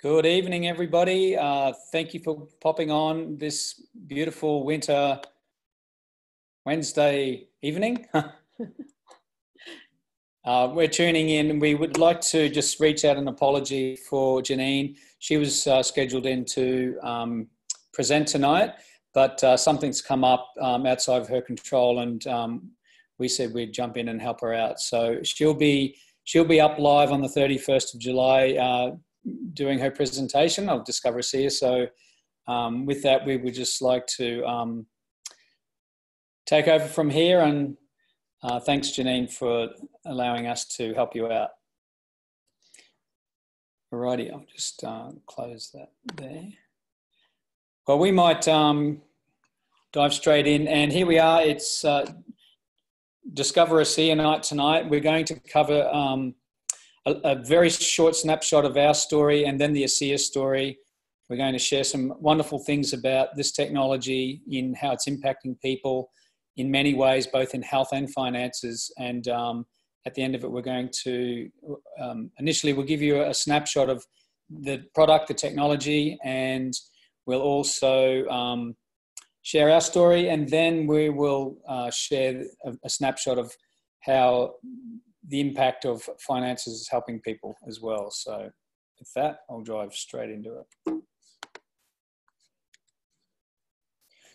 Good evening, everybody. Thank you for popping on this beautiful winter Wednesday evening. We're tuning in. We would like to just reach out an apology for Janine. She was scheduled in to present tonight, but something's come up outside of her control, and we said we'd jump in and help her out. So she'll be up live on the 31st of July doing her presentation of Discover SEER. So with that, we would just like to take over from here, and thanks, Janine, for allowing us to help you out. Alrighty, I'll just close that there. Well, we might dive straight in, and here we are. It's Discover SEER night tonight. We're going to cover a very short snapshot of our story and then the ASEER story. We're going to share some wonderful things about this technology, in how it's impacting people in many ways, both in health and finances. And at the end of it, we're going to, initially we'll give you a snapshot of the product, the technology, and we'll also share our story. And then we will share a snapshot of how the impact of finances is helping people as well. So with that, I'll drive straight into it.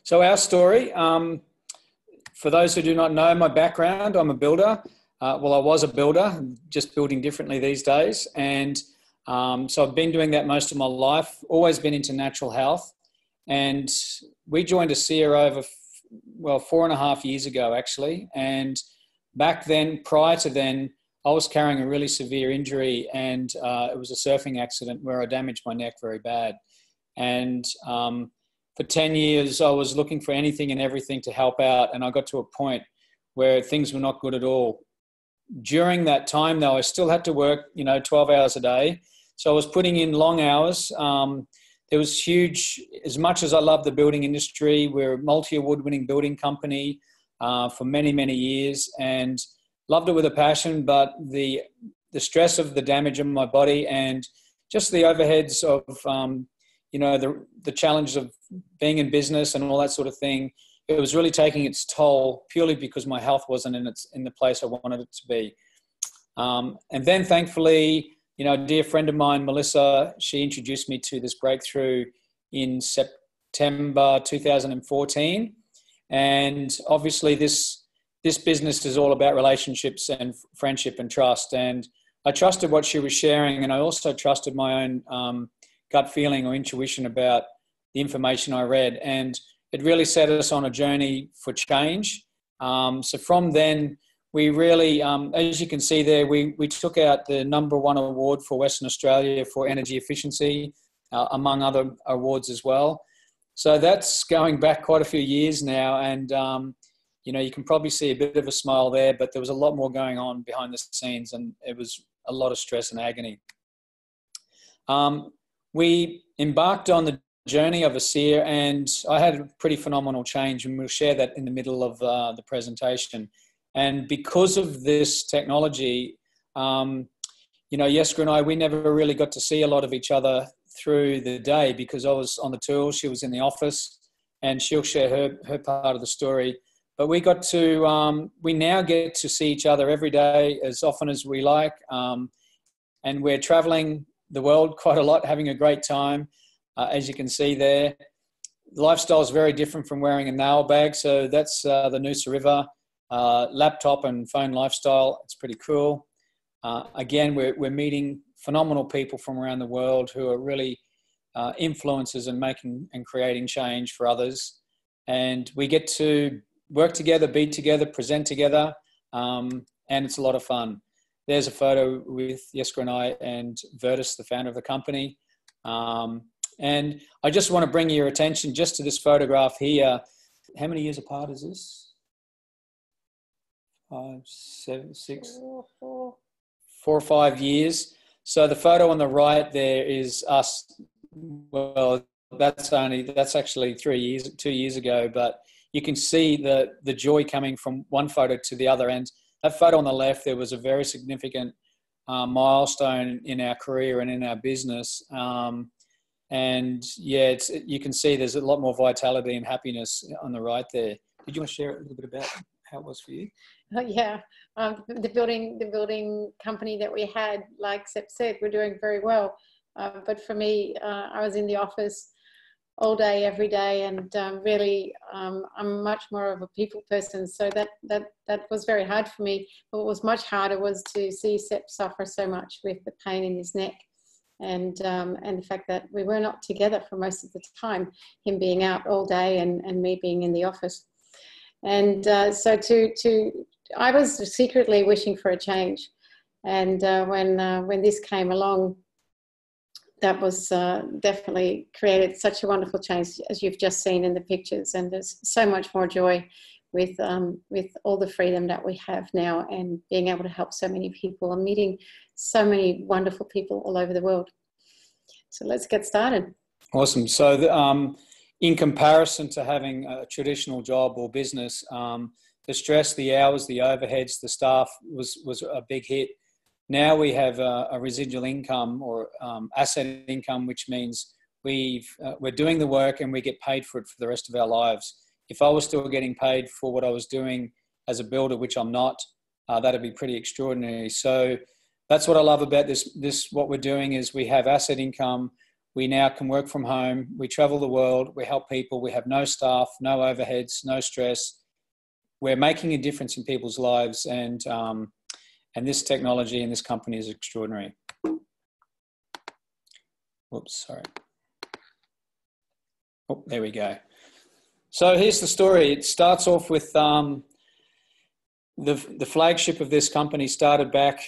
So our story, for those who do not know my background, I'm a builder. Well, I was a builder, just building differently these days. And so I've been doing that most of my life, always been into natural health. And we joined ASEER over, 4.5 years ago, actually. And back then, prior to then, I was carrying a really severe injury, and it was a surfing accident where I damaged my neck very bad. And for 10 years, I was looking for anything and everything to help out, and I got to a point where things were not good at all. During that time, though, I still had to work, 12 hours a day. So I was putting in long hours. There was huge, as much as I love the building industry, we're a multi-award-winning building company for many, many years, and loved it with a passion, but the stress of the damage in my body and just the overheads of, the challenge of being in business and all that sort of thing, it was really taking its toll purely because my health wasn't in the place I wanted it to be. And then thankfully, a dear friend of mine, Melissa, she introduced me to this breakthrough in September 2014. And obviously this business is all about relationships and friendship and trust. And I trusted what she was sharing, and I also trusted my own gut feeling or intuition about the information I read. And it really set us on a journey for change. So from then, we really, as you can see there, we took out the #1 award for Western Australia for energy efficiency, among other awards as well. So that's going back quite a few years now. And, you can probably see a bit of a smile there, but there was a lot more going on behind the scenes, and it was a lot of stress and agony. We embarked on the journey of ASEER, and I had a pretty phenomenal change, and we'll share that in the middle of the presentation. And because of this technology, Jesca and I, we never really got to see a lot of each other through the day because I was on the tools, she was in the office, and she'll share her part of the story. But we got to, we now get to see each other every day as often as we like. And we're traveling the world quite a lot, having a great time, as you can see there. The lifestyle is very different from wearing a nail bag. So that's the Noosa River laptop and phone lifestyle. It's pretty cool. Again, we're meeting phenomenal people from around the world who are really influencers and making and creating change for others. And we get to work together, be together, present together, and it's a lot of fun. There's a photo with Jesca and I and Vertus, the founder of the company. And I just want to bring your attention just to this photograph here. How many years apart is this? 5, 7, 6, 4 or 5 years. So the photo on the right there is us. Well, that's actually 2 years ago, but you can see the joy coming from one photo to the other. And that photo on the left, there was a very significant milestone in our career and in our business. And yeah, you can see there's a lot more vitality and happiness on the right there. Did you want to share a little bit about how it was for you? Oh, yeah, the building company that we had, like Sepp said, we're doing very well. But for me, I was in the office all day, every day, and really, I'm much more of a people person. So that was very hard for me. What was much harder was to see Sepp suffer so much with the pain in his neck, and the fact that we were not together for most of the time, him being out all day and me being in the office. And so I was secretly wishing for a change. And when this came along, that was definitely created such a wonderful change, as you've just seen in the pictures. And there's so much more joy with all the freedom that we have now, and being able to help so many people and meeting so many wonderful people all over the world. So let's get started. Awesome. So in comparison to having a traditional job or business, the stress, the hours, the overheads, the staff was a big hit. Now we have a residual income or asset income, which means we're doing the work and we get paid for it for the rest of our lives. If I was still getting paid for what I was doing as a builder, which I'm not, that'd be pretty extraordinary. So that's what I love about this. What we're doing is we have asset income. We now can work from home. We travel the world. We help people. We have no staff, no overheads, no stress. We're making a difference in people's lives, and this technology and this company is extraordinary. Whoops, sorry. Oh, there we go. So here's the story. It starts off with the flagship of this company started back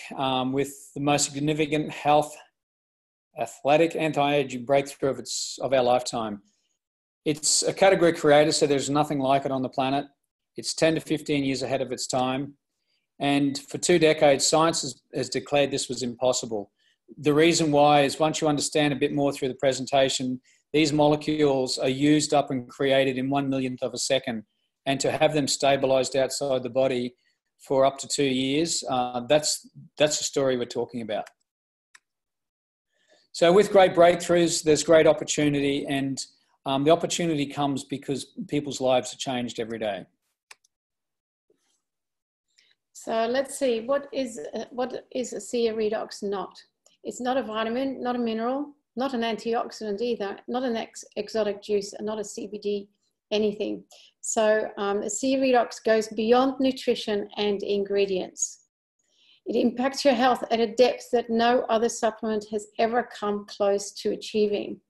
with the most significant health, athletic, anti-aging breakthrough of our lifetime. It's a category creator, so there's nothing like it on the planet. It's 10 to 15 years ahead of its time. And for 2 decades, science has declared this was impossible. The reason why is, once you understand a bit more through the presentation, these molecules are used up and created in 1/1,000,000th of a second. And to have them stabilized outside the body for up to 2 years, that's the story we're talking about. So with great breakthroughs, there's great opportunity, and the opportunity comes because people's lives are changed every day. So let's see, what is a C redox not? It's not a vitamin, not a mineral, not an antioxidant either, not an exotic juice, and not a CBD anything. So a C redox goes beyond nutrition and ingredients. It impacts your health at a depth that no other supplement has ever come close to achieving.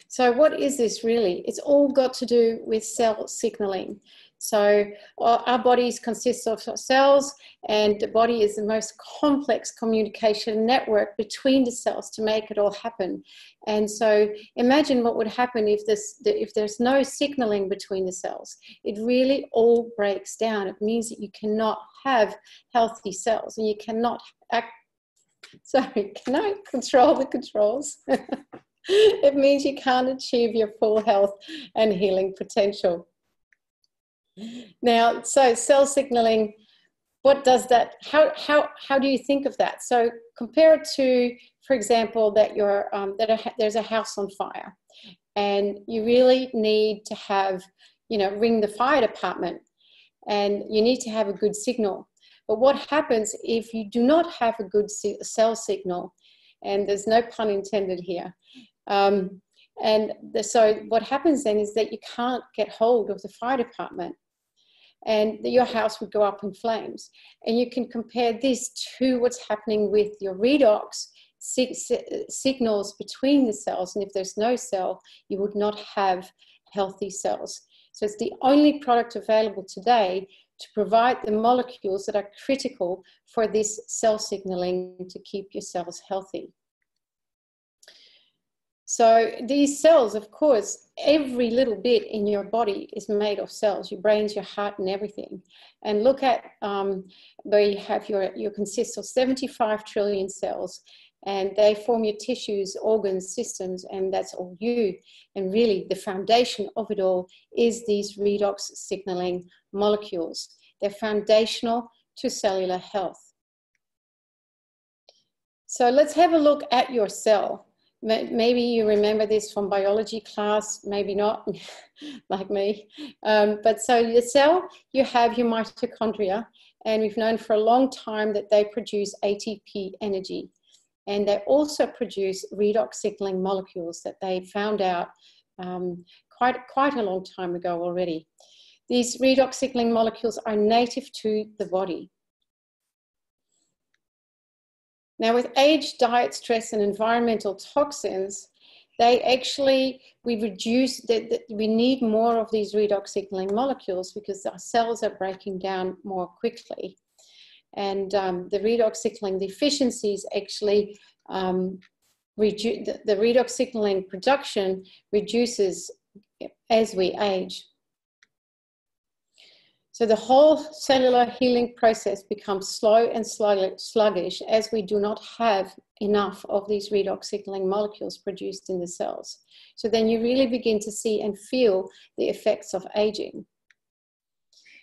So what is this really? It's all got to do with cell signaling. So our bodies consist of cells, and the body is the most complex communication network between the cells to make it all happen. And so imagine what would happen if there's no signaling between the cells. It really all breaks down. It means that you cannot have healthy cells, and you cannot sorry, can I control the controls? It means you can't achieve your full health and healing potential. Now, so cell signaling, what does that, how do you think of that? So compare it to, for example, that there's a house on fire, and you really need to have, ring the fire department, and you need to have a good signal. But what happens if you do not have a good cell signal? And there's no pun intended here. So what happens then is that you can't get hold of the fire department, and your house would go up in flames. And you can compare this to what's happening with your redox signals between the cells. And if there's no cell, you would not have healthy cells. So it's the only product available today to provide the molecules that are critical for this cell signaling to keep your cells healthy. So these cells, of course, every little bit in your body is made of cells, your brains, your heart, and everything. And look at where you have you consist of 75 trillion cells, and they form your tissues, organs, systems, and that's all you. And really the foundation of it all is these redox signaling molecules. They're foundational to cellular health. So let's have a look at your cell. Maybe you remember this from biology class, maybe not, like me. But so your cell, you have your mitochondria, and we've known for a long time that they produce ATP energy. And they also produce redox signaling molecules that they found out quite a long time ago already. These redox signaling molecules are native to the body. Now, with age, diet, stress, and environmental toxins, we need more of these redox signaling molecules because our cells are breaking down more quickly. And the redox signaling deficiencies actually, the redox signaling production reduces as we age. So the whole cellular healing process becomes slow and sluggish as we do not have enough of these redox signaling molecules produced in the cells. So then you really begin to see and feel the effects of aging.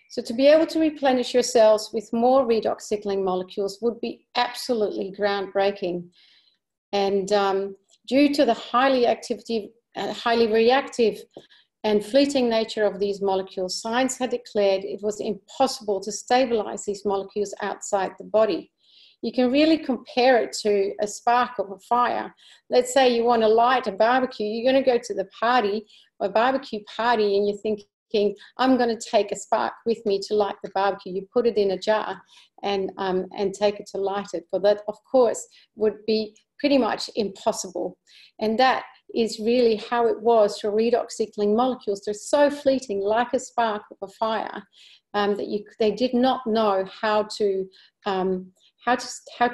So to be able to replenish your cells with more redox signaling molecules would be absolutely groundbreaking. And due to the highly reactive and fleeting nature of these molecules, science had declared it was impossible to stabilize these molecules outside the body. You can really compare it to a spark of a fire. Let's say you want to light a barbecue. You're going to go to the party, or barbecue party, and you're thinking, I'm going to take a spark with me to light the barbecue. You put it in a jar and take it to light it. But that, of course, would be pretty much impossible. And that is really how it was for redox signaling molecules. They're so fleeting, like a spark of a fire, that they did not know how to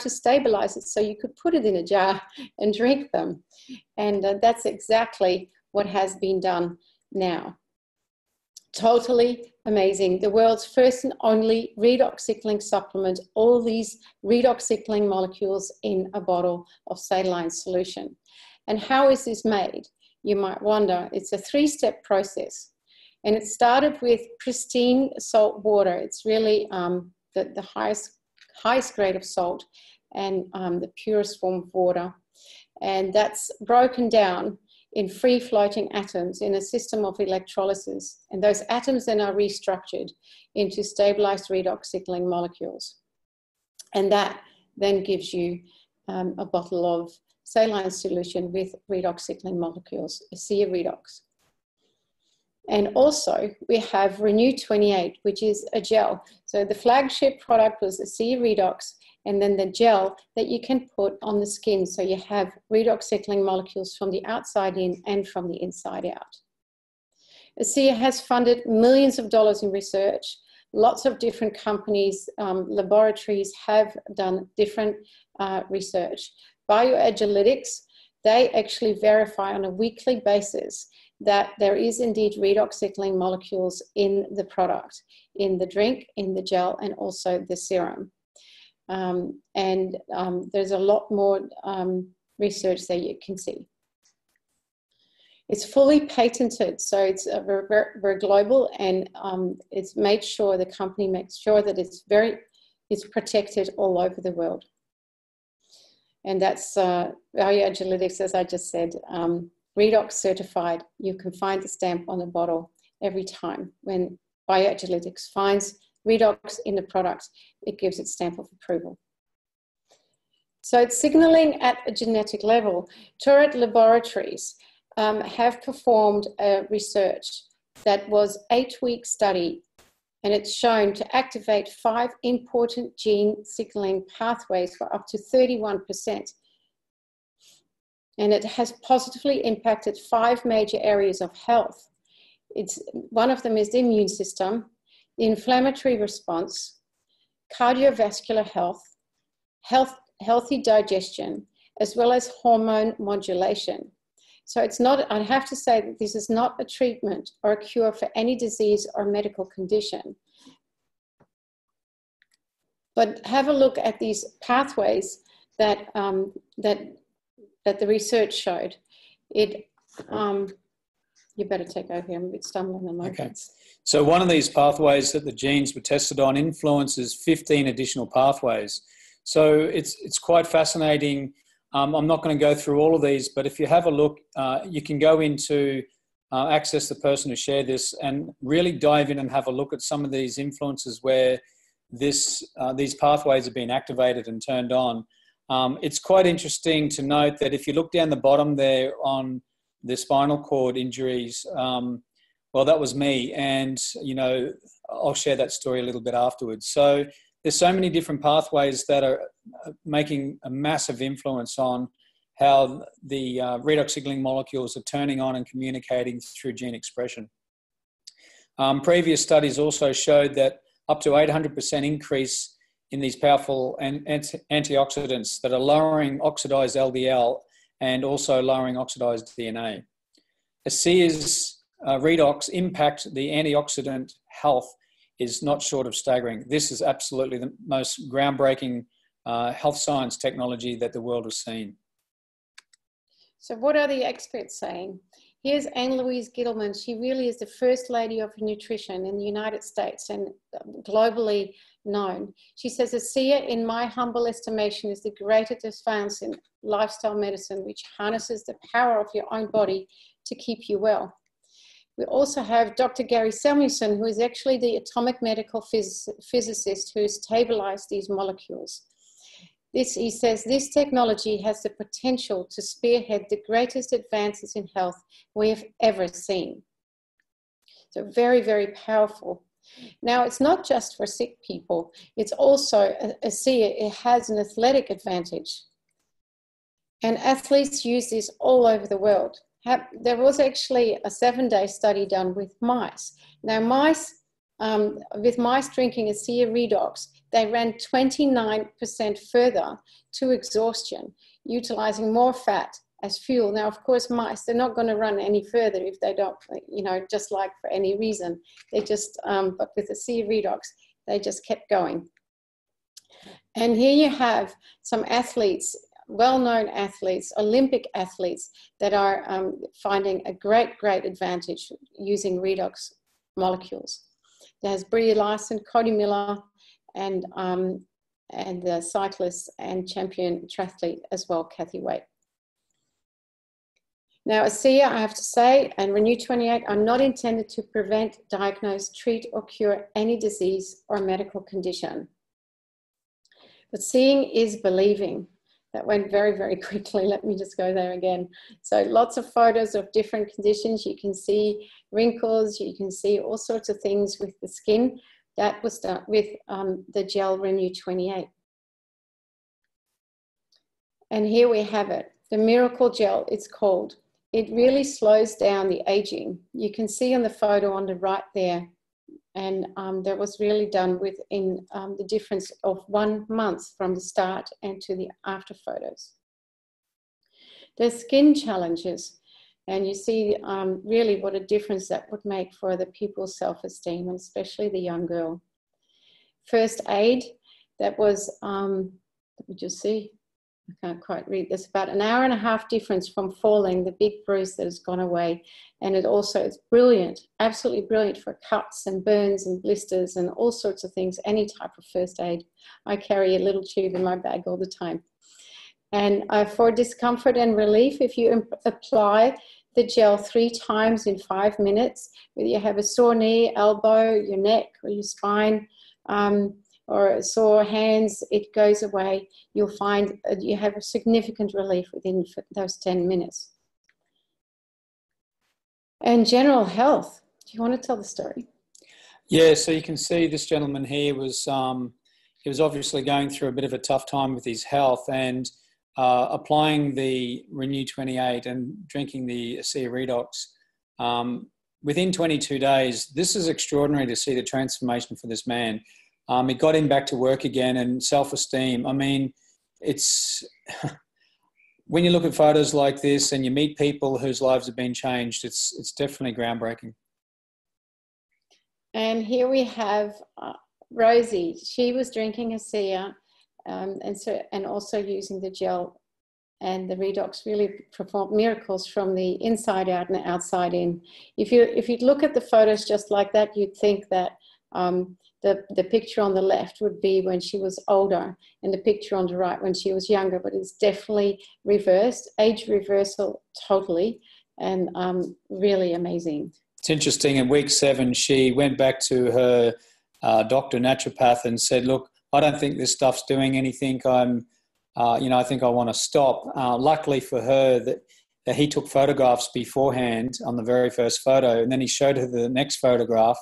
stabilize it so you could put it in a jar and drink them. And that's exactly what has been done now. Totally amazing. The world's first and only redox signaling supplement, all these redox signaling molecules in a bottle of saline solution. And how is this made? You might wonder. It's a 3-step process. And it started with pristine salt water. It's really the highest grade of salt and the purest form of water. And that's broken down in free-floating atoms in a system of electrolysis. And those atoms then are restructured into stabilized redox signaling molecules. And that then gives you a bottle of saline solution with redox signaling molecules, a sea redox. And also we have Renew 28, which is a gel. So the flagship product was the sea redox, and then the gel that you can put on the skin. So you have redox signaling molecules from the outside in and from the inside out. ASEA has funded millions of dollars in research. Lots of different companies, laboratories have done different research. Bioagilitics, they actually verify on a weekly basis that there is indeed redox signaling molecules in the product, in the drink, in the gel, and also the serum. There's a lot more research that you can see. It's fully patented, so it's very global, and it's made sure, the company makes sure that it's protected all over the world. And that's Bioagilitics, as I just said, redox certified. You can find the stamp on the bottle every time. When Bioagilitics finds redox in the product, it gives it stamp of approval. So it's signaling at a genetic level. Tourette Laboratories have performed a research that was an 8-week study, and it's shown to activate 5 important gene signaling pathways for up to 31%. And it has positively impacted 5 major areas of health. One of them is the immune system, the inflammatory response, cardiovascular health, healthy digestion, as well as hormone modulation. So it's not, I have to say that this is not a treatment or a cure for any disease or medical condition. But have a look at these pathways that, that the research showed. You better take over here. I'm a bit stumbling on my Okay. So one of these pathways that the genes were tested on influences 15 additional pathways. So it's quite fascinating. I'm not going to go through all of these, but if you have a look, you can go into access the person who shared this and really dive in and have a look at some of these influences where these pathways have been activated and turned on. It's quite interesting to note that if you look down the bottom there on the spinal cord injuries, well, that was me. And, you know, I'll share that story a little bit afterwards. So there's so many different pathways that are making a massive influence on how the redox signaling molecules are turning on and communicating through gene expression. Previous studies also showed that up to 800% increase in these powerful antioxidants that are lowering oxidized LDL and also lowering oxidized DNA. ASEA's redox impact the antioxidant health is not short of staggering. This is absolutely the most groundbreaking health science technology that the world has seen. So what are the experts saying? Here's Anne-Louise Gittleman. She really is the first lady of nutrition in the United States and globally known. She says, ASEA, in my humble estimation, is the greatest advance in lifestyle medicine, which harnesses the power of your own body to keep you well. We also have Dr. Gary Samuelson, who is actually the atomic medical physicist who has stabilized these molecules. He says, this technology has the potential to spearhead the greatest advances in health we have ever seen. So very, very powerful. Now, it's not just for sick people. It's also, it has an athletic advantage. And athletes use this all over the world. There was actually a 7-day study done with mice. Now, with mice drinking ASEA Redox, they ran 29% further to exhaustion, utilizing more fat as fuel. Now, of course, mice, they're not going to run any further if they don't, you know, just like for any reason. They just, but with ASEA Redox, they just kept going. And here you have some athletes, well-known athletes, Olympic athletes that are finding a great, great advantage using redox molecules. There's Brie Larson, Cody Miller, and the cyclist and champion triathlete as well, Kathy Waite. Now, ASEA, I have to say, and Renew 28 are not intended to prevent, diagnose, treat, or cure any disease or medical condition. But seeing is believing. That went very, very quickly. Let me just go there again. So lots of photos of different conditions. You can see wrinkles. You can see all sorts of things with the skin. That was done with the gel Renew 28. And here we have it. The Miracle Gel, it's called. It really slows down the aging. You can see on the photo on the right there. And that was really done within the difference of 1 month from the start and to the after photos. The skin challenges, and you see really what a difference that would make for the people's self-esteem, and especially the young girl. First aid, that was, let me just see, I can't quite read this, about an hour and a half difference from falling, the big bruise that has gone away. And it also is brilliant, absolutely brilliant for cuts and burns and blisters and all sorts of things, any type of first aid. I carry a little tube in my bag all the time. And for discomfort and relief, if you apply the gel 3 times in 5 minutes, whether you have a sore knee, elbow, your neck or your spine, or sore hands, it goes away. You'll find you have a significant relief within those 10 minutes. And general health. Do you want to tell the story? Yeah, so you can see this gentleman here was, he was obviously going through a bit of a tough time with his health, and applying the Renew 28 and drinking the ASEA Redox. Within 22 days, this is extraordinary to see the transformation for this man. It got him back to work again, and self-esteem. I mean, it's when you look at photos like this and you meet people whose lives have been changed, it's definitely groundbreaking. And here we have Rosie. She was drinking ASEA and also using the gel, and the redox really perform miracles from the inside out and outside in. If you look at the photos just like that, you'd think that the picture on the left would be when she was older, and the picture on the right when she was younger, but it's definitely reversed, age reversal totally, and really amazing. It's interesting, in week 7, she went back to her doctor, naturopath, and said, look, I don't think this stuff's doing anything. I think I want to stop. Luckily for her, that he took photographs beforehand on the very first photo, and then he showed her the next photograph.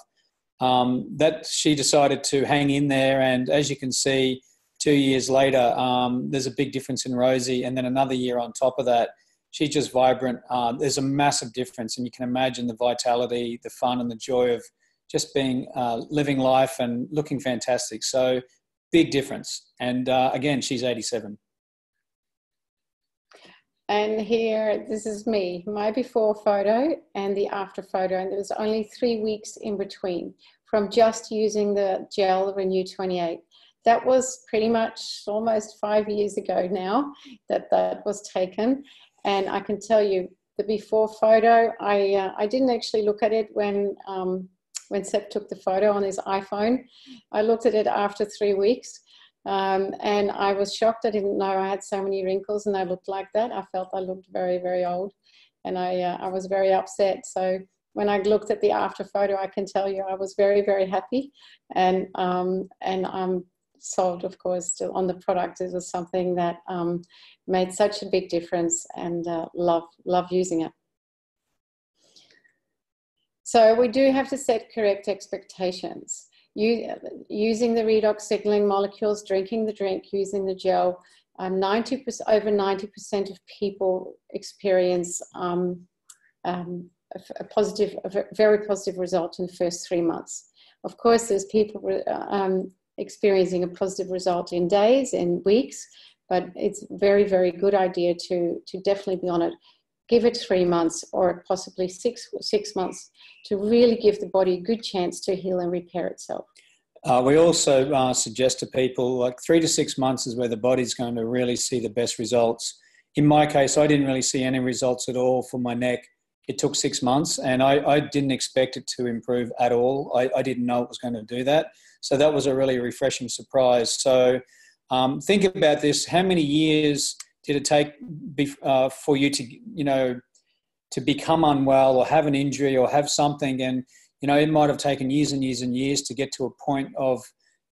That she decided to hang in there, and as you can see, 2 years later, there's a big difference in Rosie, and then another year on top of that, she's just vibrant. There's a massive difference, and you can imagine the vitality, the fun, and the joy of just being living life and looking fantastic. So big difference. And again, she's 87. And here, this is me, my before photo and the after photo. And there was only 3 weeks in between from just using the gel Renew 28. That was pretty much almost 5 years ago now that was taken. And I can tell you the before photo, I didn't actually look at it when Sepp took the photo on his iPhone. I looked at it after 3 weeks. And I was shocked. I didn't know I had so many wrinkles and I looked like that. I felt I looked very, very old, and I was very upset. So when I looked at the after photo, I can tell you I was very, very happy, and I'm sold, of course, on the product. It was something that made such a big difference, and love using it. So we do have to set correct expectations. Using the redox signaling molecules, drinking the drink, using the gel, over 90% of people experience a very positive result in the first 3 months. Of course, there's people experiencing a positive result in days and weeks, but it's a very, very good idea to definitely be on it. Give it 3 months or possibly six months to really give the body a good chance to heal and repair itself. We also suggest to people like 3 to 6 months is where the body's going to really see the best results. In my case, I didn't really see any results at all for my neck. It took 6 months, and I didn't expect it to improve at all. I didn't know it was going to do that. So that was a really refreshing surprise. So think about this. How many years did it take for you to become unwell or have an injury or have something? And, it might have taken years and years and years to get to a point of,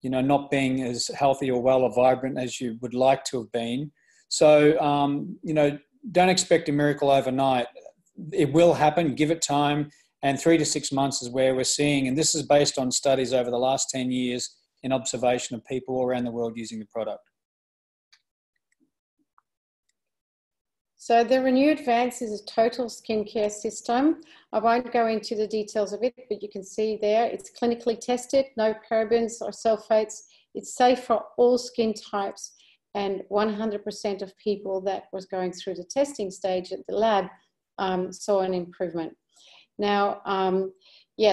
not being as healthy or well or vibrant as you would like to have been. So, don't expect a miracle overnight. It will happen. Give it time. And 3 to 6 months is where we're seeing, and this is based on studies over the last 10 years in observation of people all around the world using the product. So the Renew Advance is a total skincare system. I won't go into the details of it, but you can see there it's clinically tested, no parabens or sulfates. It's safe for all skin types, and 100% of people that was going through the testing stage at the lab saw an improvement. Now,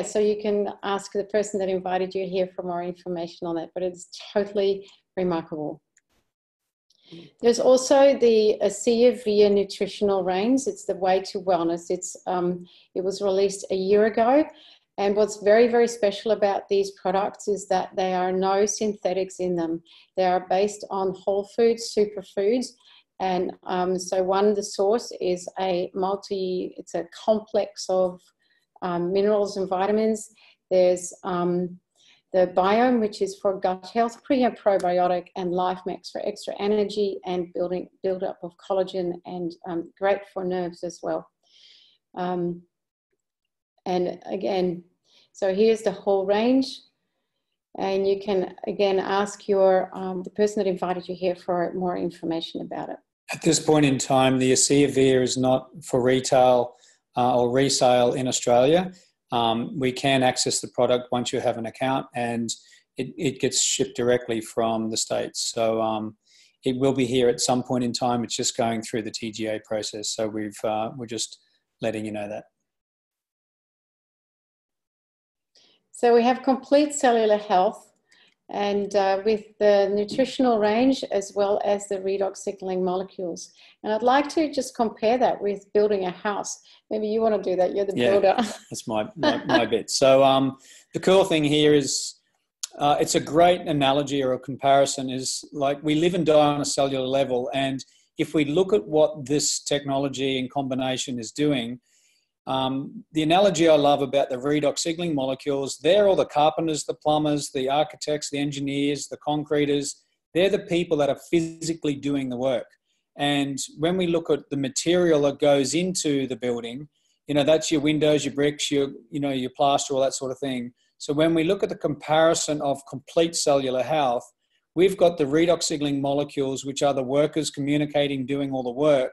so you can ask the person that invited you here for more information on that, but it's totally remarkable. There's also the ASEA Via nutritional range. It's the Way to Wellness. It was released a year ago. And what's very, very special about these products is that there are no synthetics in them. They are based on whole foods, superfoods. And the source is it's a complex of minerals and vitamins. There's the Biome, which is for gut health, pre and probiotic, and LifeMax for extra energy and build up of collagen, and great for nerves as well. And again, so here's the whole range, and you can again ask the person that invited you here for more information about it. At this point in time, the ASEA Via is not for retail or resale in Australia. We can access the product once you have an account, and it gets shipped directly from the States. So it will be here at some point in time. It's just going through the TGA process. So we're just letting you know that. So we have complete cellular health, and with the nutritional range as well as the redox signaling molecules. And I'd like to just compare that with building a house. Maybe you want to do that. You're the builder. That's my bit. So the cool thing here is it's a great analogy or a comparison is like we live and die on a cellular level. And if we look at what this technology in combination is doing, the analogy I love about the redox signaling molecules, they're all the carpenters, the plumbers, the architects, the engineers, the concreters. They're the people that are physically doing the work. And when we look at the material that goes into the building, that's your windows, your bricks, your plaster, all that sort of thing. So when we look at the comparison of complete cellular health, we've got the redox signaling molecules, which are the workers communicating, doing all the work.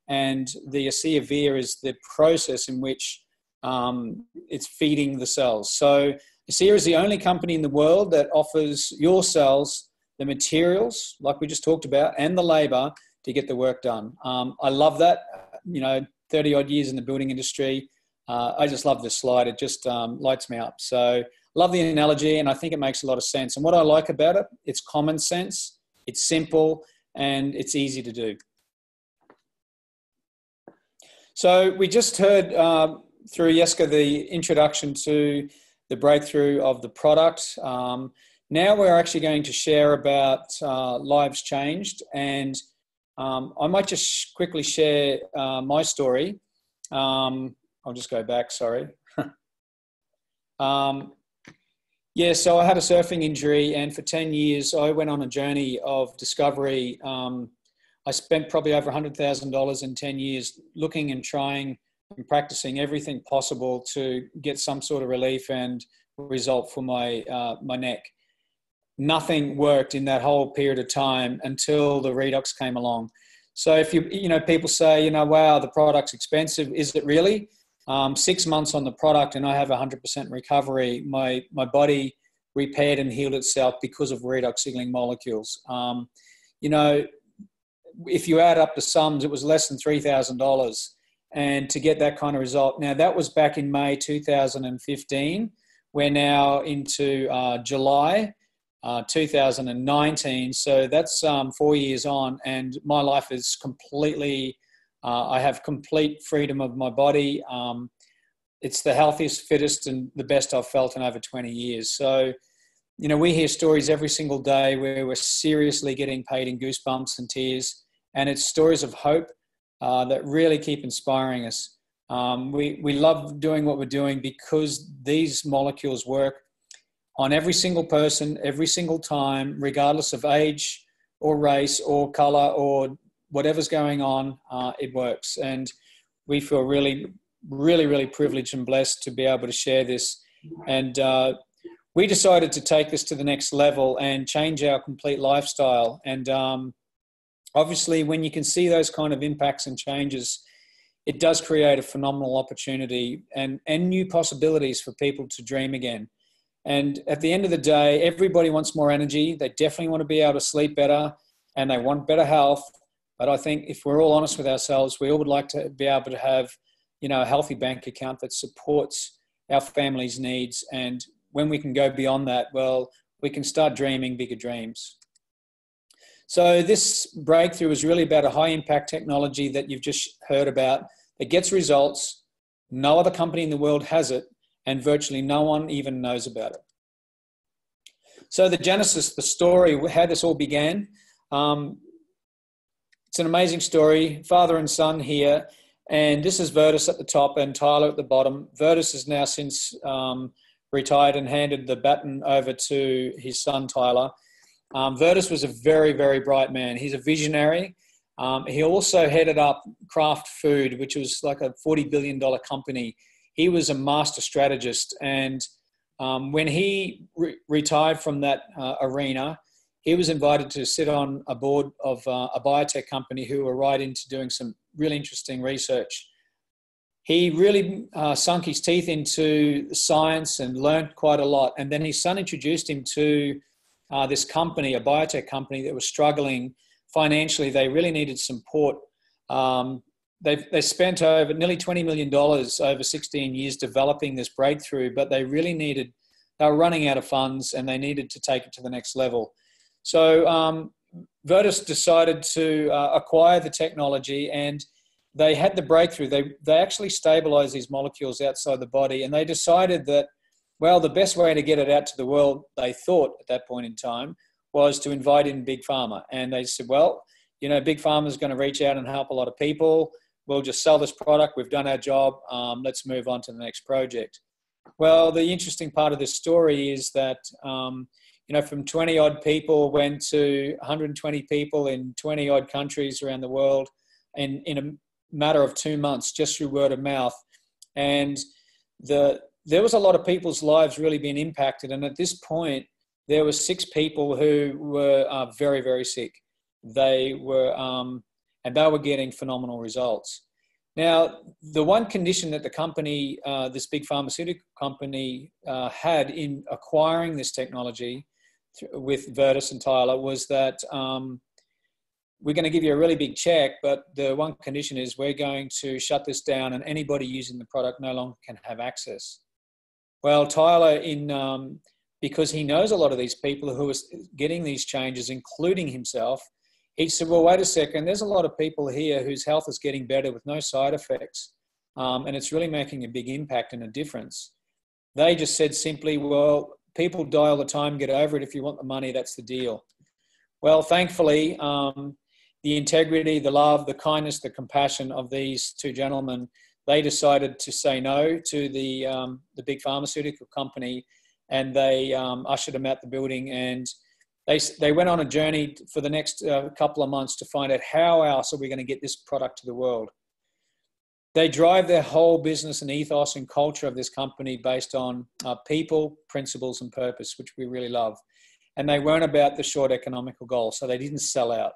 And the ASEA Via is the process in which it's feeding the cells. So ASEA is the only company in the world that offers your cells the materials, like we just talked about, and the labor to get the work done. I love that. 30 odd years in the building industry. I just love this slide. It just lights me up. So love the analogy, and I think it makes a lot of sense. And what I like about it, it's common sense, it's simple, and it's easy to do. So we just heard through Jesca the introduction to the breakthrough of the product. Now we're actually going to share about lives changed, and I might just quickly share my story. I'll just go back, sorry. So I had a surfing injury, and for 10 years I went on a journey of discovery. I spent probably over $100,000 in 10 years looking and trying and practicing everything possible to get some sort of relief and result for my neck. Nothing worked in that whole period of time until the redox came along. So if people say, wow, the product's expensive. Is it really? 6 months on the product and I have 100% recovery. My body repaired and healed itself because of redox signaling molecules. If you add up the sums, it was less than $3,000. And to get that kind of result. Now, that was back in May 2015. We're now into July 2019. So that's 4 years on, and my life is completely, I have complete freedom of my body. It's the healthiest, fittest, and the best I've felt in over 20 years. So, we hear stories every single day where we're seriously getting paid in goosebumps and tears. And it's stories of hope that really keep inspiring us. We love doing what we're doing because these molecules work on every single person, every single time, regardless of age or race or color or whatever's going on, it works. And we feel really, really, really privileged and blessed to be able to share this. And we decided to take this to the next level and change our complete lifestyle. And obviously, when you can see those kind of impacts and changes, it does create a phenomenal opportunity and new possibilities for people to dream again. And at the end of the day, everybody wants more energy. They definitely want to be able to sleep better and they want better health. But I think if we're all honest with ourselves, we all would like to be able to have, a healthy bank account that supports our family's needs. And when we can go beyond that, well, we can start dreaming bigger dreams. So this breakthrough is really about a high impact technology that you've just heard about that gets results. No other company in the world has it, and virtually no one even knows about it. So the genesis, the story, how this all began, it's an amazing story, father and son here, and this is Virtus at the top and Tyler at the bottom. Virtus has now since retired and handed the baton over to his son, Tyler. Virtus was a very, very bright man. He's a visionary. He also headed up Kraft Food, which was like a $40 billion company. He was a master strategist. And when he retired from that arena, he was invited to sit on a board of a biotech company who were right into doing some really interesting research. He really sunk his teeth into science and learned quite a lot. And then his son introduced him to this company, a biotech company that was struggling financially. They really needed support. They spent over nearly $20 million over 16 years developing this breakthrough, but they really needed they were running out of funds and they needed to take it to the next level. So Virtus decided to acquire the technology, and they had the breakthrough. They actually stabilized these molecules outside the body, and they decided that, well, the best way to get it out to the world, they thought at that point in time, was to invite in Big Pharma. And they said, well, you know, Big Pharma is going to reach out and help a lot of people. We'll just sell this product. We've done our job. Let's move on to the next project. Well, the interesting part of this story is that, you know, from 20 odd people went to 120 people in 20 odd countries around the world in a matter of 2 months, just through word of mouth. And there was a lot of people's lives really being impacted. And at this point, there were 6 people who were very, very sick. They were, and they were getting phenomenal results. Now, the one condition that the company, this big pharmaceutical company, had in acquiring this technology with Virtus and Tyler was that we're going to give you a really big check, but the one condition is we're going to shut this down and anybody using the product no longer can have access. Well, Tyler, because he knows a lot of these people who are getting these changes, including himself, he said, well, wait a second, there's a lot of people here whose health is getting better with no side effects, and it's really making a big impact and a difference. They just said simply, well, people die all the time, get over it. If you want the money, that's the deal. Well, thankfully, the integrity, the love, the kindness, the compassion of these 2 gentlemen, they decided to say no to the big pharmaceutical company, and they ushered them out the building, and they went on a journey for the next couple of months to find out how else are we going to get this product to the world. They drive their whole business and ethos and culture of this company based on people, principles, and purpose, which we really love. And they weren't about the short economical goal, so they didn't sell out.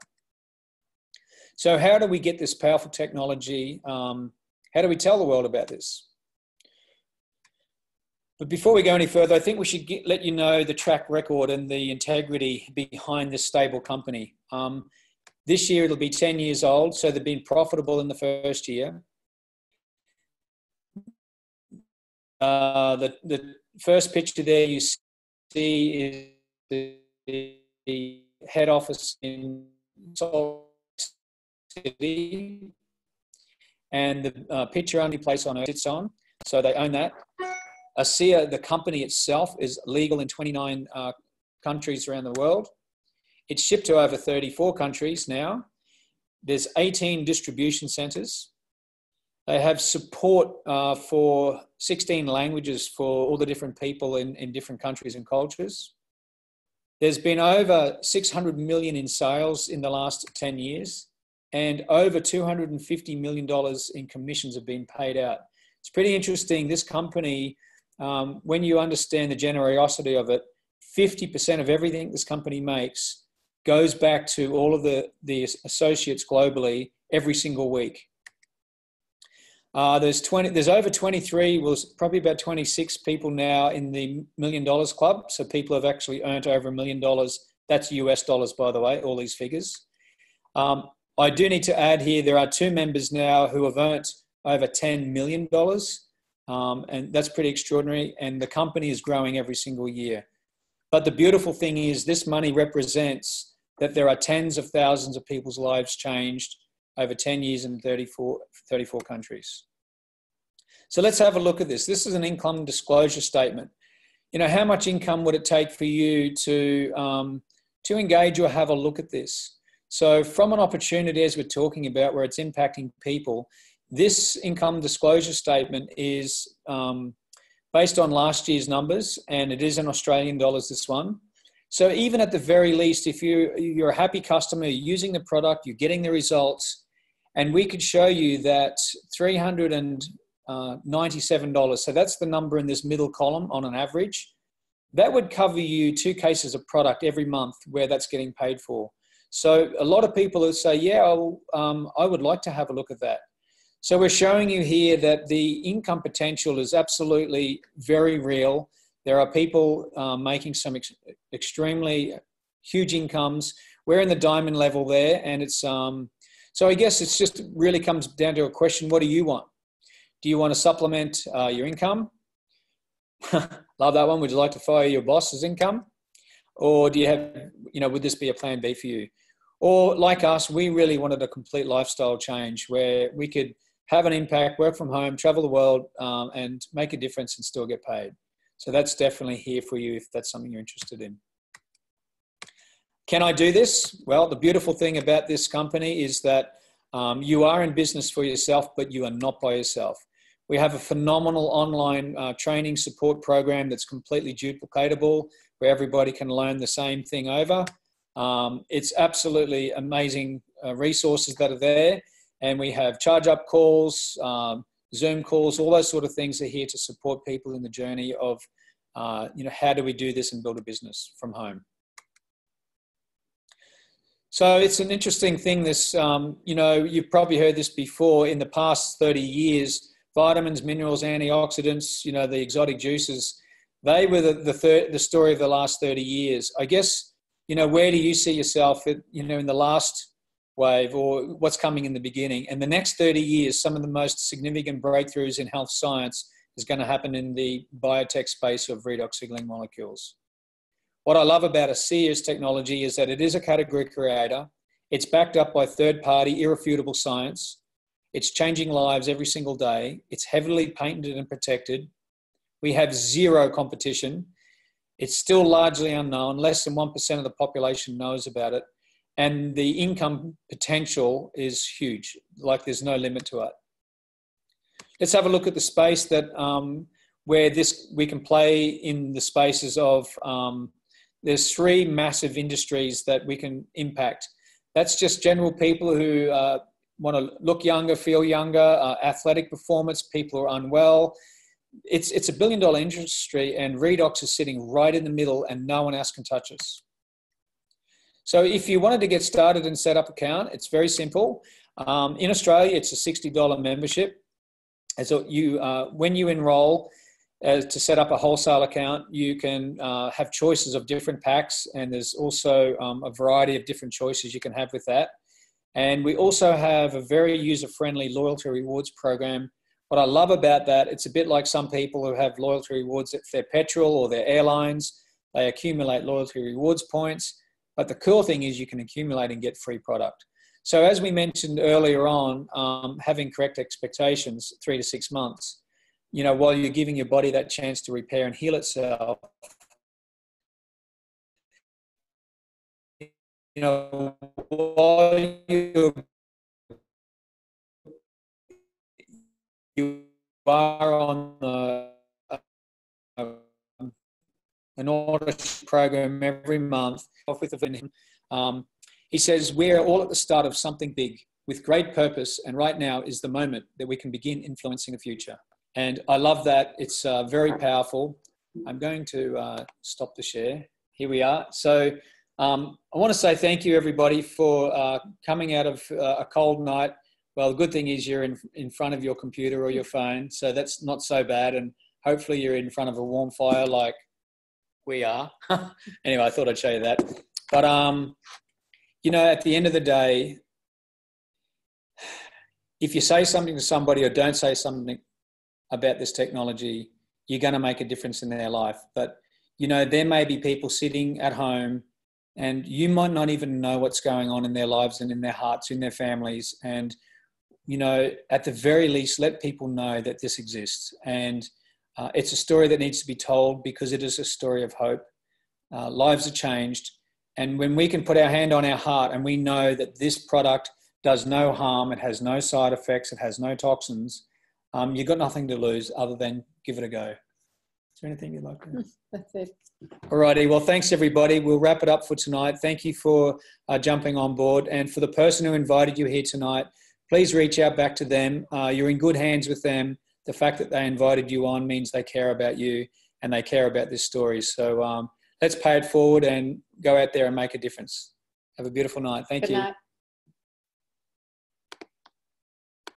So how do we get this powerful technology? How do we tell the world about this? But before we go any further, I think we should let you know the track record and the integrity behind this stable company. This year it'll be 10 years old, so they've been profitable in the first year. The first picture there you see is the head office in Salt Lake City, and the picture only place on Earth sits on, so they own that. ASEA, the company itself, is legal in 29 countries around the world. It's shipped to over 34 countries now. There's 18 distribution centers. They have support for 16 languages for all the different people in different countries and cultures. There's been over 600 million in sales in the last 10 years, and over $250 million in commissions have been paid out. It's pretty interesting. This company, when you understand the generosity of it, 50% of everything this company makes goes back to all of the associates globally every single week. There's over 23, well, probably about 26 people now in the $1 Million Club. So people have actually earned over $1 million. That's US dollars, by the way, all these figures. I do need to add here, there are 2 members now who have earned over $10 million. And that's pretty extraordinary. And the company is growing every single year. But the beautiful thing is this money represents that there are tens of thousands of people's lives changed over 10 years in 34 countries. So let's have a look at this. This is an income disclosure statement. You know, how much income would it take for you to engage or have a look at this? So from an opportunity, as we're talking about, where it's impacting people, this income disclosure statement is based on last year's numbers, and it is in Australian dollars, this one. So even at the very least, if you're a happy customer, you're using the product, you're getting the results, and we could show you that $397, so that's the number in this middle column on an average, that would cover you 2 cases of product every month where that's getting paid for. So a lot of people will say, yeah, I would like to have a look at that. So we're showing you here that the income potential is absolutely very real. There are people making some extremely huge incomes. We're in the diamond level there, and it's so I guess it's just really comes down to a question: what do you want? Do you want to supplement your income? Love that one. Would you like to fire your boss's income? Or do you have, would this be a plan B for you? Or like us, we really wanted a complete lifestyle change where we could have an impact, work from home, travel the world, and make a difference and still get paid. So that's definitely here for you if that's something you're interested in. Can I do this? Well, the beautiful thing about this company is that you are in business for yourself, but you are not by yourself. We have a phenomenal online training support program that's completely duplicatable, where everybody can learn the same thing over. It's absolutely amazing resources that are there. And we have charge-up calls, Zoom calls, all those sort of things are here to support people in the journey of, how do we do this and build a business from home? So it's an interesting thing, this, you've probably heard this before. In the past 30 years, vitamins, minerals, antioxidants, the exotic juices, they were the story of the last 30 years. I guess, where do you see yourself, in the last wave or what's coming in the beginning? And the next 30 years, some of the most significant breakthroughs in health science is going to happen in the biotech space of redox signaling molecules. What I love about ASEA's technology is that it is a category creator. It's backed up by third-party, irrefutable science. It's changing lives every single day. It's heavily patented and protected. We have zero competition. It's still largely unknown. Less than 1% of the population knows about it. And the income potential is huge. Like there's no limit to it. Let's have a look at the space that where we can play in the spaces of, there's three massive industries that we can impact. That's just general people who want to look younger, feel younger, athletic performance, people who are unwell. It's a $1 billion industry, and redox is sitting right in the middle and no one else can touch us. So if you wanted to get started and set up an account, it's very simple. In Australia, it's a $60 membership. And so when you enroll to set up a wholesale account, you can have choices of different packs, and there's also a variety of different choices you can have with that. And we also have a very user-friendly loyalty rewards program. What I love about that, it's a bit like some people who have loyalty rewards at their petrol or their airlines. They accumulate loyalty rewards points. But the cool thing is you can accumulate and get free product. So as we mentioned earlier on, having correct expectations, 3 to 6 months, while you're giving your body that chance to repair and heal itself, while you are on an order program every month, he says, we're all at the start of something big with great purpose, and right now is the moment that we can begin influencing the future. And I love that. It's very powerful. I'm going to stop the share. Here we are. So I want to say thank you, everybody, for coming out of a cold night. Well, the good thing is you're in front of your computer or your phone, so that's not so bad. And hopefully you're in front of a warm fire like we are. Anyway, I thought I'd show you that. But, at the end of the day, if you say something to somebody or don't say something about this technology, you're going to make a difference in their life. But, there may be people sitting at home and you might not even know what's going on in their lives and in their hearts, in their families. And, at the very least, let people know that this exists. And it's a story that needs to be told because it is a story of hope. Lives are changed. And when we can put our hand on our heart and we know that this product does no harm, it has no side effects, it has no toxins, you've got nothing to lose other than give it a go. Is there anything you'd like to? That's it. All righty. Well, thanks, everybody. We'll wrap it up for tonight. Thank you for jumping on board. And for the person who invited you here tonight, please reach out back to them. You're in good hands with them. The fact that they invited you on means they care about you and they care about this story. So let's pay it forward and go out there and make a difference. Have a beautiful night. Thank you. Good night.